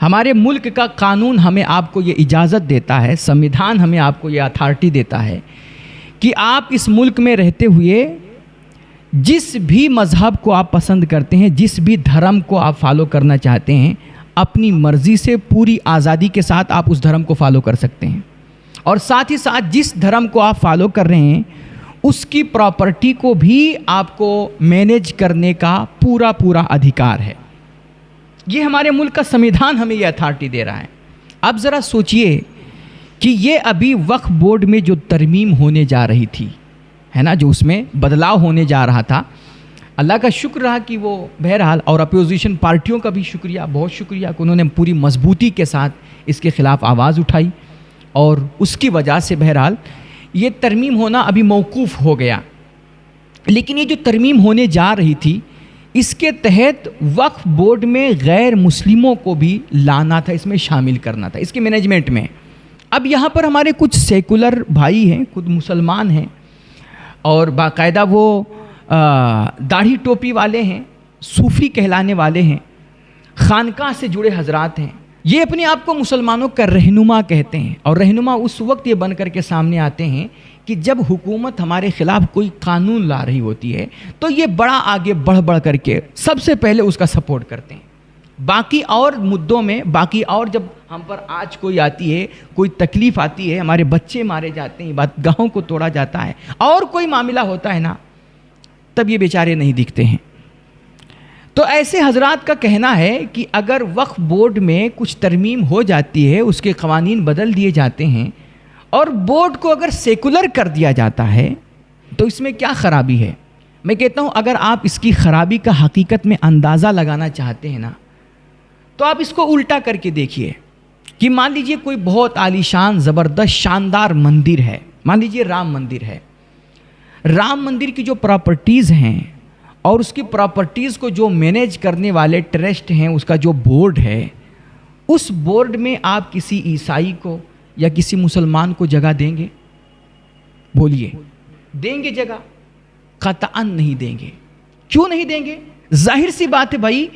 ہمارے ملک کا قانون ہمیں آپ کو یہ اجازت دیتا ہے، سمویدھان ہمیں آپ کو یہ اتھارٹی دیتا ہے کہ آپ اس ملک میں رہتے ہوئے جس بھی مذہب کو آپ پسند کرتے ہیں، جس بھی دھرم کو آپ فالو کرنا چاہتے ہیں، اپنی مرضی سے پوری آزادی کے ساتھ آپ اس دھرم کو فالو کر سکتے ہیں، اور ساتھ ہی ساتھ جس دھرم کو آپ فالو کر رہے ہیں اس کی پراپرٹی کو بھی آپ کو مینیج کرنے کا پورا ادھیکار ہے۔ یہ ہمارے ملک کا سمویدھان ہمیں یہ اتھارٹی دے رہا ہے۔ اب ذرا سوچئے کہ یہ ابھی وقف بورڈ میں جو ترمیم ہونے جا رہی تھی، ہے نا، جو اس میں بدلاؤ ہونے جا رہا تھا، اللہ کا شکر رہا کہ وہ بہرحال، اور اپوزیشن پارٹیوں کا بھی شکریہ، بہت شکریہ کہ انہوں نے پوری مضبوطی کے ساتھ اس کے خلاف آواز اٹھائی، اور اس کی وجہ سے بہرحال یہ ترمیم ہونا ابھی موقوف ہو گیا۔ لیکن یہ جو ترمیم ہونے جا رہی تھی، اس کے تحت وقف بورڈ میں غیر مسلموں کو بھی لانا تھا، اس میں شامل کرنا تھا، اس کے مینجمنٹ میں۔ اب یہاں پر ہمارے کچھ سیکولر بھائی ہیں، خود مسلمان ہیں، اور باقاعدہ وہ داڑھی ٹوپی والے ہیں، صوفی کہلانے والے ہیں، خانقاہ سے جڑے حضرات ہیں، یہ اپنے آپ کو مسلمانوں کا رہنما کہتے ہیں، اور رہنما اس وقت یہ بن کر کے سامنے آتے ہیں کہ جب حکومت ہمارے خلاف کوئی قانون لا رہی ہوتی ہے تو یہ بڑا آگے بڑھ کر کے سب سے پہلے اس کا سپورٹ کرتے ہیں۔ باقی اور مدعوں میں، باقی اور جب ہم پر آج کوئی آتی ہے، کوئی تکلیف آتی ہے، ہمارے بچے مارے جاتے ہیں، عبادتگاہوں کو توڑا جاتا ہے، اور کوئی معاملہ ہوتا ہے نا، تب یہ بیچارے نہیں دکھتے ہیں۔ تو ایسے حضرات کا کہنا ہے کہ اگر وقف بورڈ میں کچھ ترمیم ہو جاتی ہے، اس کے قوانین بدل دیے جاتے ہیں، اور بورڈ کو اگر سیکولر کر دیا جاتا ہے تو اس میں کیا خرابی ہے؟ میں کہتا ہوں اگر آپ اس کی خرابی کا حقیقت میں اندازہ لگانا چاہتے ہیں نا، تو آپ اس کو الٹا کر کے دیکھیے کہ مان لیجئے کوئی بہت عالیشان، زبردست، شاندار مندر ہے، مان لیجئے رام مندر ہے۔ رام مندر کی جو پراپرٹیز ہیں اور اس کی پراپرٹیز کو جو مینیج کرنے والے ٹرسٹ ہیں، اس کا جو بورڈ ہے، اس بورڈ میں آپ کسی عیسائی کو یا کسی مسلمان کو جگہ دیں گے؟ بولیے، دیں گے جگہ؟ قطعاً نہیں دیں گے۔ کیوں نہیں دیں گے؟ ظاہر سی بات ہے بھائی،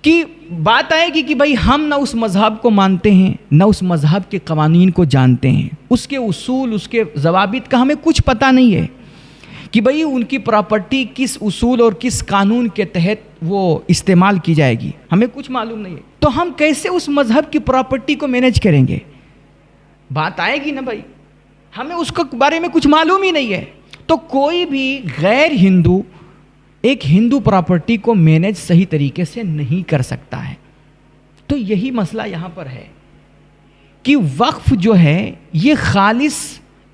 کہ بات آئے گی کہ بھائی ہم نہ اس مذہب کو مانتے ہیں، نہ اس مذہب کے قوانین کو جانتے ہیں، اس کے اصول، اس کے ضوابط کا ہمیں کچھ پتہ نہیں ہے کہ بھئی ان کی پراپرٹی کس اصول اور کس قانون کے تحت وہ استعمال کی جائے گی، ہمیں کچھ معلوم نہیں ہے، تو ہم کیسے اس مذہب کی پراپرٹی کو مینیج کریں گے؟ بات آئے گی نا بھائی، ہمیں اس کے بارے میں کچھ معلوم ہی نہیں ہے۔ تو کوئی بھی غیر ہندو ایک ہندو پراپرٹی کو مینیج صحیح طریقے سے نہیں کر سکتا ہے۔ تو یہی مسئلہ یہاں پر ہے کہ وقف جو ہے یہ خالص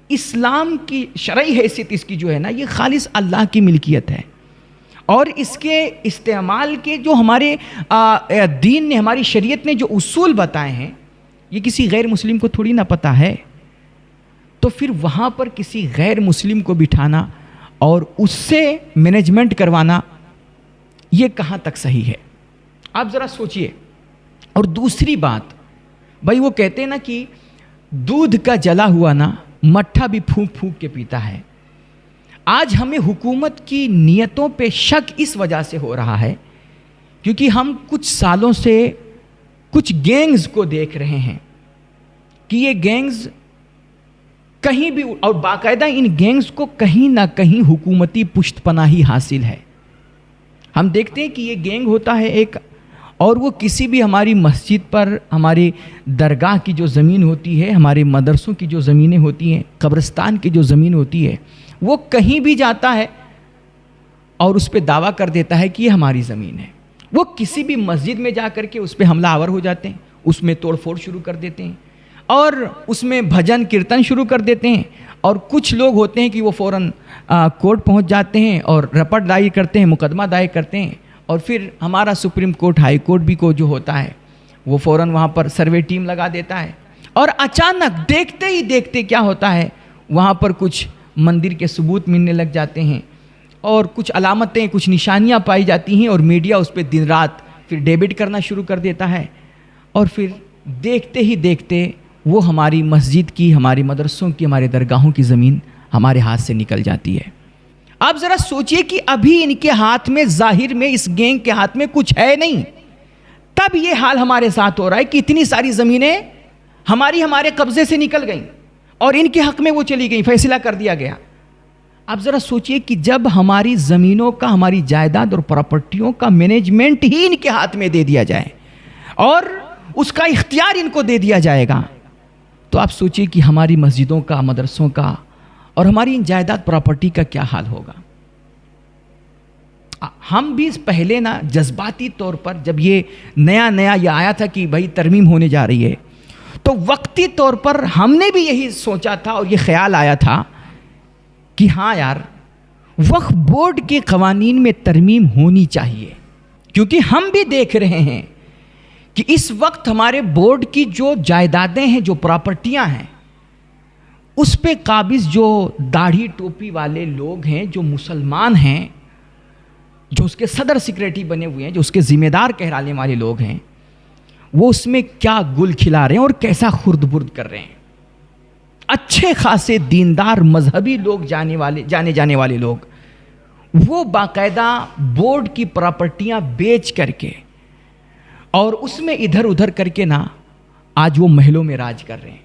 اسلام کی شرعی حیثیت اس کی جو ہے نا، یہ خالص اللہ کی ملکیت ہے، اور اس کے استعمال کے جو ہمارے دین نے، ہماری شریعت نے جو اصول بتائے ہیں، یہ کسی غیر مسلم کو تھوڑی نہ پتہ ہے۔ تو پھر وہاں پر کسی غیر مسلم کو بٹھانا اور اس سے مینجمنٹ کروانا، یہ کہاں تک صحیح ہے؟ آپ ذرا سوچئے۔ اور دوسری بات بھائی، وہ کہتے ہیں نا کہ دودھ کا جلا ہوا نا مٹھا بھی پھونک پھونک کے پیتا ہے۔ آج ہمیں حکومت کی نیتوں پہ شک اس وجہ سے ہو رہا ہے کیونکہ ہم کچھ سالوں سے کچھ گینگز کو دیکھ رہے ہیں کہ یہ گینگز کہیں بھی، اور باقاعدہ ان گینگز کو کہیں نہ کہیں حکومتی پشت پناہی حاصل ہے۔ ہم دیکھتے ہیں کہ یہ گینگ ہوتا ہے ایک، اور وہ کسی بھی ہماری مسجد پر، ہماری درگاہ کی جو زمین ہوتی ہے، ہمارے مدرسوں کی جو زمینیں ہوتی ہیں، قبرستان کی جو زمین ہوتی ہے، وہ کہیں بھی جاتا ہے اور اس پہ دعویٰ کر دیتا ہے کہ یہ ہماری زمین ہے۔ وہ کسی بھی مسجد میں جا کر کے اس پہ حملہ آور ہو جاتے ہیں، اس میں توڑ پھوڑ شروع کر دیتے ہیں، اور اس میں بھجن کیرتن شروع کر دیتے ہیں، اور کچھ لوگ ہوتے ہیں کہ وہ فوراً کورٹ پہنچ جاتے ہیں اور رپٹ دائر کرتے ہیں، مقدمہ دائر کرتے ہیں، اور پھر ہمارا سپریم کورٹ، ہائی کورٹ بھی کو جو ہوتا ہے وہ فوراً وہاں پر سروے ٹیم لگا دیتا ہے، اور اچانک دیکھتے ہی دیکھتے کیا ہوتا ہے، وہاں پر کچھ مندر کے ثبوت ملنے لگ جاتے ہیں، اور کچھ علامتیں، کچھ نشانیاں پائی جاتی ہیں، اور میڈیا اس پہ دن رات پھر ڈیبٹ کرنا شروع کر دیتا ہے، اور پھر دیکھتے ہی دیکھتے وہ ہماری مسجد کی، ہماری مدرسوں کی، ہمارے درگاہوں کی زمین ہمارے ہاتھ سے نکل جاتی ہے۔ آپ ذرا سوچئے کہ ابھی ان کے ہاتھ میں، ظاہر میں اس گینگ کے ہاتھ میں کچھ ہے نہیں، تب یہ حال ہمارے ساتھ ہو رہا ہے کہ اتنی ساری زمینیں ہمارے قبضے سے نکل گئیں اور ان کے حق میں وہ چلی گئیں، فیصلہ کر دیا گیا۔ آپ ذرا سوچئے کہ جب ہماری زمینوں کا، ہماری جائیداد اور پراپرٹیوں کا مینجمنٹ ہی ان کے ہاتھ میں دے دیا جائے اور اس کا اختیار ان کو دے دیا جائے گا، تو آپ سوچئے کہ ہماری مسجدوں کا، مدرسوں کا اور ہماری ان جائیداد پراپرٹی کا کیا حال ہوگا۔ ہم بھی پہلے نا جذباتی طور پر جب یہ نیا یہ آیا تھا کہ بھائی ترمیم ہونے جا رہی ہے، تو وقتی طور پر ہم نے بھی یہی سوچا تھا اور یہ خیال آیا تھا کہ ہاں یار، وقف بورڈ کے قوانین میں ترمیم ہونی چاہیے، کیونکہ ہم بھی دیکھ رہے ہیں کہ اس وقت ہمارے بورڈ کی جو جائیدادیں ہیں، جو پراپرٹیاں ہیں، اس پہ قابض جو داڑھی ٹوپی والے لوگ ہیں، جو مسلمان ہیں، جو اس کے صدر سیکریٹری بنے ہوئے ہیں، جو اس کے ذمہ دار کہلانے والے لوگ ہیں، وہ اس میں کیا گل کھلا رہے ہیں اور کیسا خرد برد کر رہے ہیں۔ اچھے خاصے دیندار مذہبی لوگ، جانے جانے والے لوگ، وہ باقاعدہ بورڈ کی پراپرٹیاں بیچ کر کے اور اس میں ادھر ادھر کر کے نا آج وہ محلوں میں راج کر رہے ہیں۔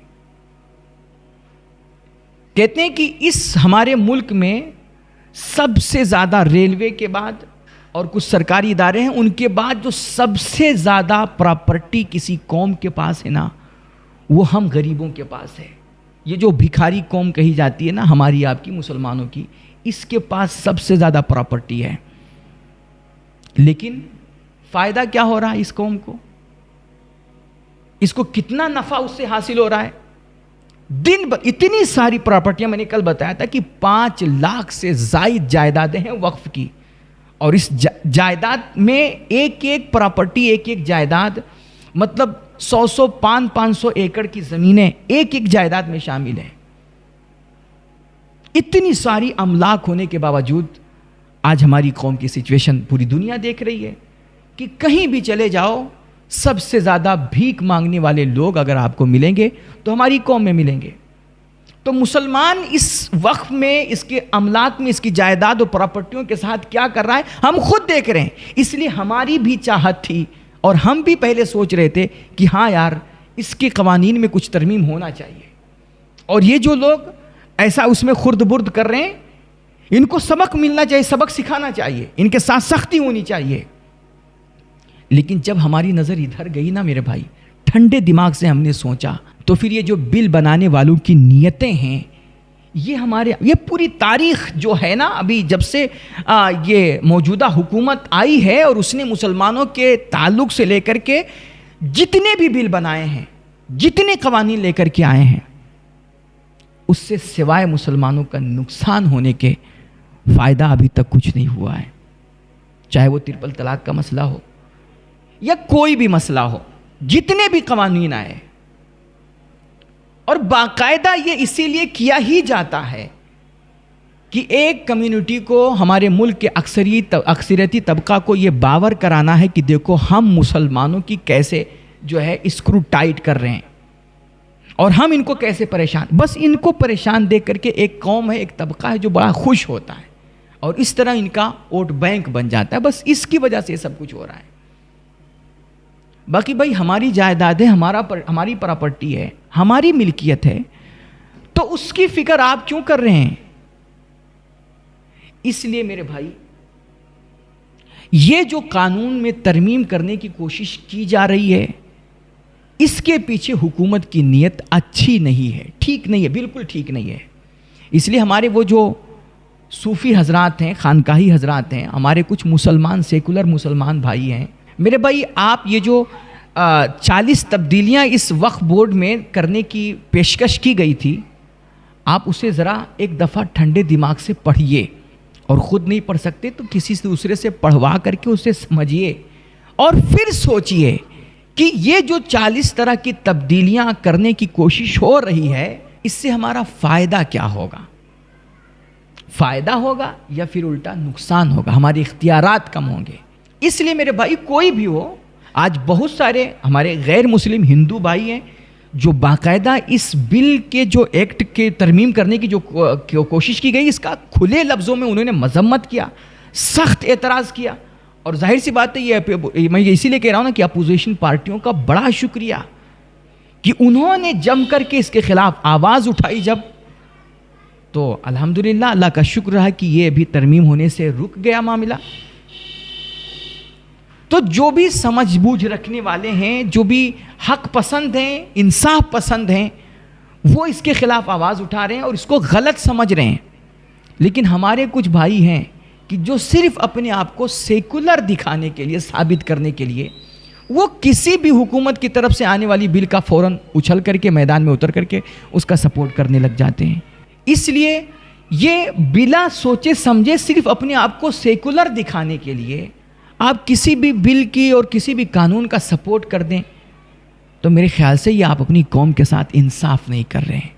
کہتے ہیں کہ اس ہمارے ملک میں سب سے زیادہ ریلوے کے بعد اور کچھ سرکاری ادارے ہیں، ان کے بعد جو سب سے زیادہ پراپرٹی کسی قوم کے پاس ہے نا، وہ ہم غریبوں کے پاس ہے۔ یہ جو بھکاری قوم کہی جاتی ہے نا، ہماری آپ کی، مسلمانوں کی، اس کے پاس سب سے زیادہ پراپرٹی ہے۔ لیکن فائدہ کیا ہو رہا ہے اس قوم کو؟ اس کو کتنا نفع اس سے حاصل ہو رہا ہے؟ اتنی ساری پراپرٹیاں، میں نے کل بتایا تھا کہ 5 لاکھ سے زائد جائیدادیں ہیں وقف کی، اور اس جائیداد میں ایک پراپرٹی، ایک جائیداد، مطلب 100 500 ایکڑ کی زمینیں ایک جائیداد میں شامل ہیں۔ اتنی ساری املاک ہونے کے باوجود آج ہماری قوم کی سچویشن پوری دنیا دیکھ رہی ہے کہ کہیں بھی چلے جاؤ، سب سے زیادہ بھیک مانگنے والے لوگ اگر آپ کو ملیں گے تو ہماری قوم میں ملیں گے۔ تو مسلمان اس وقف میں، اس کے املاک میں، اس کی جائیداد اور پراپرٹیوں کے ساتھ کیا کر رہا ہے، ہم خود دیکھ رہے ہیں۔ اس لیے ہماری بھی چاہت تھی اور ہم بھی پہلے سوچ رہے تھے کہ ہاں یار، اس کے قوانین میں کچھ ترمیم ہونا چاہیے، اور یہ جو لوگ ایسا اس میں خرد برد کر رہے ہیں، ان کو سبق ملنا چاہیے، سبق سکھانا چاہیے، ان کے ساتھ سختی ہونی چاہیے۔ لیکن جب ہماری نظر ادھر گئی نا میرے بھائی، ٹھنڈے دماغ سے ہم نے سوچا، تو پھر یہ جو بل بنانے والوں کی نیتیں ہیں، یہ پوری تاریخ جو ہے نا، ابھی جب سے یہ موجودہ حکومت آئی ہے اور اس نے مسلمانوں کے تعلق سے لے کر کے جتنے بھی بل بنائے ہیں، جتنے قوانین لے کر کے آئے ہیں، اس سے سوائے مسلمانوں کا نقصان ہونے کے فائدہ ابھی تک کچھ نہیں ہوا ہے۔ چاہے وہ ٹرپل طلاق کا مسئلہ ہو یا کوئی بھی مسئلہ ہو، جتنے بھی قوانین آئے، اور باقاعدہ یہ اسی لیے کیا ہی جاتا ہے کہ ایک کمیونٹی کو، ہمارے ملک کے اکثریتی طبقہ کو یہ باور کرانا ہے کہ دیکھو ہم مسلمانوں کی کیسے جو ہے اسکرو ٹائٹ کر رہے ہیں اور ہم ان کو کیسے پریشان، بس ان کو پریشان دیکھ کر کے ایک قوم ہے، ایک طبقہ ہے جو بڑا خوش ہوتا ہے اور اس طرح ان کا ووٹ بینک بن جاتا ہے۔ بس اس کی وجہ سے یہ سب کچھ ہو رہا ہے۔ باقی بھائی ہماری جائیداد ہے، ہماری پراپرٹی ہے، ہماری ملکیت ہے، تو اس کی فکر آپ کیوں کر رہے ہیں؟ اس لیے میرے بھائی، یہ جو قانون میں ترمیم کرنے کی کوشش کی جا رہی ہے، اس کے پیچھے حکومت کی نیت اچھی نہیں ہے، ٹھیک نہیں ہے، بالکل ٹھیک نہیں ہے۔ اس لیے ہمارے وہ جو صوفی حضرات ہیں، خانقاہی حضرات ہیں، ہمارے کچھ مسلمان، سیکولر مسلمان بھائی ہیں، میرے بھائی آپ یہ جو 40 تبدیلیاں اس وقف بورڈ میں کرنے کی پیشکش کی گئی تھی، آپ اسے ذرا ایک دفعہ ٹھنڈے دماغ سے پڑھیے، اور خود نہیں پڑھ سکتے تو کسی دوسرے سے پڑھوا کر کے اسے سمجھیے، اور پھر سوچئے کہ یہ جو 40 طرح کی تبدیلیاں کرنے کی کوشش ہو رہی ہے، اس سے ہمارا فائدہ کیا ہوگا؟ فائدہ ہوگا یا پھر الٹا نقصان ہوگا، ہمارے اختیارات کم ہوں گے۔ اس لیے میرے بھائی کوئی بھی ہو، آج بہت سارے ہمارے غیر مسلم ہندو بھائی ہیں جو باقاعدہ اس بل کے جو ایکٹ کے ترمیم کرنے کی جو کوشش کی گئی، اس کا کھلے لفظوں میں انہوں نے مذمت کیا، سخت اعتراض کیا، اور ظاہر سی بات ہے یہ میں اسی لیے کہہ رہا ہوں نا کہ اپوزیشن پارٹیوں کا بڑا شکریہ کہ انہوں نے جم کر کے اس کے خلاف آواز اٹھائی جب، تو الحمدللہ اللہ کا شکر ہے کہ یہ بھی ترمیم ہونے سے رک گیا معاملہ۔ تو جو بھی سمجھ بوجھ رکھنے والے ہیں، جو بھی حق پسند ہیں، انصاف پسند ہیں، وہ اس کے خلاف آواز اٹھا رہے ہیں اور اس کو غلط سمجھ رہے ہیں۔ لیکن ہمارے کچھ بھائی ہیں کہ جو صرف اپنے آپ کو سیکولر دکھانے کے لیے، ثابت کرنے کے لیے، وہ کسی بھی حکومت کی طرف سے آنے والی بل کا فوراً اچھل کر کے میدان میں اتر کر کے اس کا سپورٹ کرنے لگ جاتے ہیں۔ اس لیے یہ بلا سوچے سمجھے صرف اپنے آپ کو سیکولر دکھانے کے لیے آپ کسی بھی بل کی اور کسی بھی قانون کا سپورٹ کر دیں، تو میرے خیال سے یہ آپ اپنی قوم کے ساتھ انصاف نہیں کر رہے ہیں۔